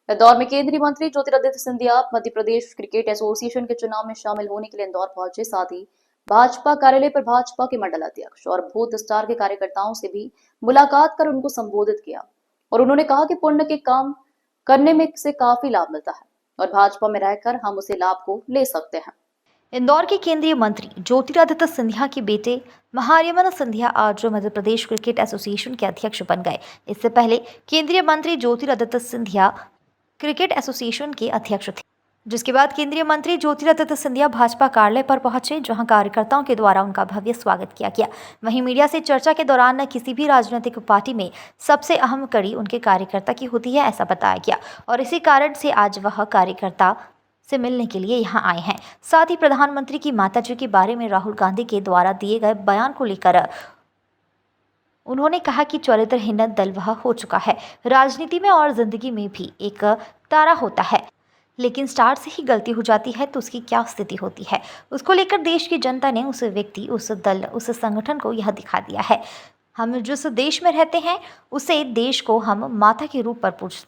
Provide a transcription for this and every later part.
इस दौर में केंद्रीय मंत्री ज्योतिरादित्य सिंधिया मध्य प्रदेश क्रिकेट एसोसिएशन के चुनाव में शामिल होने के लिए इंदौर पहुंचे। साथ ही भाजपा कार्यालय पर भाजपा के मंडल अध्यक्ष और बूथ स्टार के कार्यकर्ताओं से भी मुलाकात कर उनको संबोधित किया और उन्होंने कहा कि पुण्य के काम करने में से काफी लाभ मिलता है और भाजपा में रहकर हम उसे लाभ को ले सकते हैं। इंदौर के केंद्रीय मंत्री ज्योतिरादित्य सिंधिया के बेटे महायमन सिंधिया आज मध्य प्रदेश क्रिकेट एसोसिएशन के अध्यक्ष बन गए। इससे पहले केंद्रीय मंत्री ज्योतिरादित्य सिंधिया क्रिकेट एसोसिएशन के अध्यक्ष थे, जिसके बाद केंद्रीय मंत्री ज्योतिरादित्य सिंधिया भाजपा कार्यालय पर पहुंचे, जहां कार्यकर्ताओं के द्वारा उनका भव्य स्वागत किया गया। वहीं मीडिया से चर्चा के दौरान किसी भी राजनीतिक पार्टी में सबसे अहम कड़ी उनके कार्यकर्ता की होती है, ऐसा बताया गया और इसी कारण से आज वह कार्यकर्ता से मिलने के लिए यहां आए हैं। साथ ही प्रधानमंत्री की माताजी के बारे में राहुल गांधी के द्वारा दिए गए बयान को लेकर उन्होंने कहा कि चरित्रहीन दल वह हो चुका है। राजनीति में और जिंदगी में भी एक तारा होता है, लेकिन स्टार से ही गलती हो जाती है तो उसकी क्या स्थिति होती है। उसको लेकर देश की जनता ने उस व्यक्ति, उस दल, उस संगठन को यह दिखा दिया है। हम जिस देश में रहते हैं उसे देश को हम माता के रूप पर पूजते,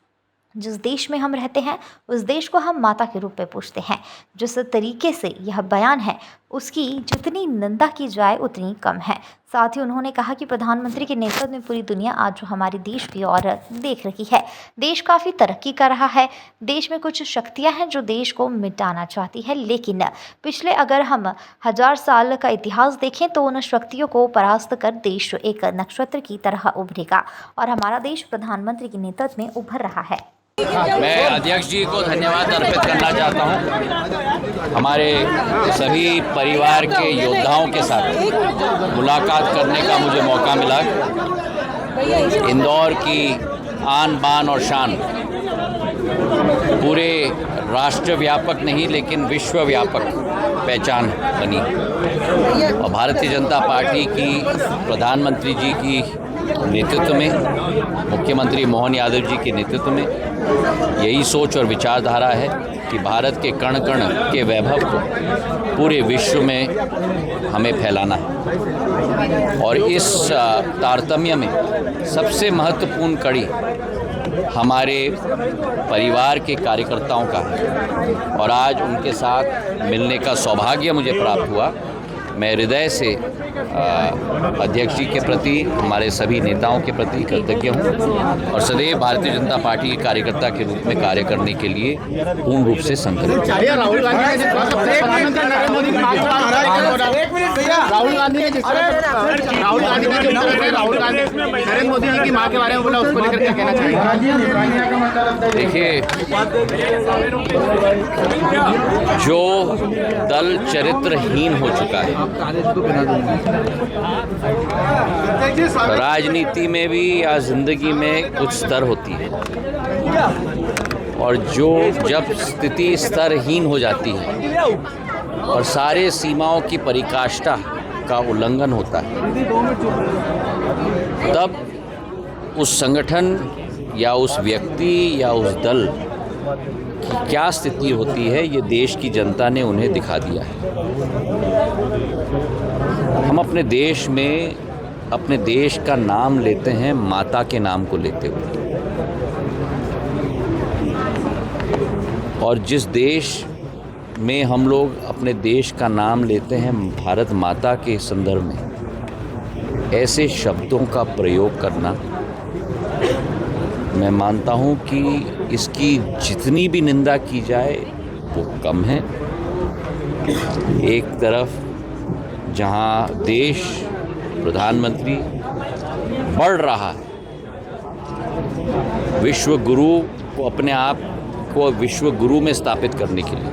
जिस देश में हम रहते हैं उस देश को हम माता के रूप में पूजते हैं। जिस तरीके से यह बयान है उसकी जितनी निंदा की जाए उतनी कम है। साथ ही उन्होंने कहा कि प्रधानमंत्री के नेतृत्व में पूरी दुनिया आज हमारे देश की ओर देख रही है। देश काफ़ी तरक्की कर रहा है। देश में कुछ शक्तियां हैं जो देश को मिटाना चाहती है, लेकिन पिछले अगर हम 1000 साल का इतिहास देखें तो उन शक्तियों को परास्त कर देश एक नक्षत्र की तरह उभरेगा और हमारा देश प्रधानमंत्री के नेतृत्व में उभर रहा है। मैं अध्यक्ष जी को धन्यवाद अर्पित करना चाहता हूं। हमारे सभी परिवार के योद्धाओं के साथ मुलाकात करने का मुझे मौका मिला। इंदौर की आन बान और शान पूरे राष्ट्र व्यापक नहीं लेकिन विश्व व्यापक पहचान बनी और भारतीय जनता पार्टी की प्रधानमंत्री जी की नेतृत्व में, मुख्यमंत्री मोहन यादव जी के नेतृत्व में यही सोच और विचारधारा है कि भारत के कण कण के वैभव को पूरे विश्व में हमें फैलाना है और इस तारतम्य में सबसे महत्वपूर्ण कड़ी हमारे परिवार के कार्यकर्ताओं का है और आज उनके साथ मिलने का सौभाग्य मुझे प्राप्त हुआ। मैं हृदय से अध्यक्ष जी के प्रति, हमारे सभी नेताओं के प्रति कृतज्ञ हूँ और सदैव भारतीय जनता पार्टी के कार्यकर्ता के रूप में कार्य करने के लिए पूर्ण रूप से संकल्पित। राहुल गांधी नरेंद्र मोदी जी की मां के बारे में बोला, उसको लेकर क्या कहना चाहिए? देखिए, जो दल चरित्रहीन हो चुका है, राजनीति में भी या जिंदगी में कुछ स्तर होती है और जब स्थिति स्तरहीन हो जाती है और सारे सीमाओं की परिकाष्ठा का उल्लंघन होता है, तब उस संगठन या उस व्यक्ति या उस दल की क्या स्थिति होती है, ये देश की जनता ने उन्हें दिखा दिया है। हम अपने देश में अपने देश का नाम लेते हैं माता के नाम को लेते हुए, और जिस देश में हम लोग अपने देश का नाम लेते हैं भारत माता के संदर्भ में, ऐसे शब्दों का प्रयोग करना, मैं मानता हूँ कि इसकी जितनी भी निंदा की जाए वो कम है। एक तरफ जहाँ देश, प्रधानमंत्री बढ़ रहा है विश्व गुरु को, अपने आप को विश्व गुरु में स्थापित करने के लिए,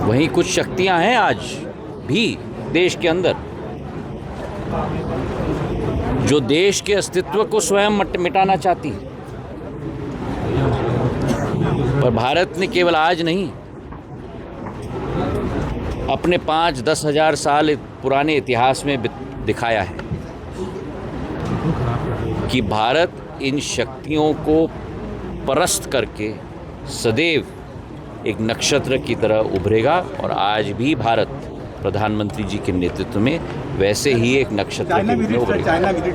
वहीं कुछ शक्तियां हैं आज भी देश के अंदर जो देश के अस्तित्व को स्वयं मिटाना चाहती है। पर भारत ने केवल आज नहीं, अपने 5-10 हजार साल पुराने इतिहास में दिखाया है कि भारत इन शक्तियों को परास्त करके सदैव एक नक्षत्र की तरह उभरेगा और आज भी भारत प्रधानमंत्री जी के नेतृत्व में वैसे ही एक नक्षत्र के रूप में उभरेगा।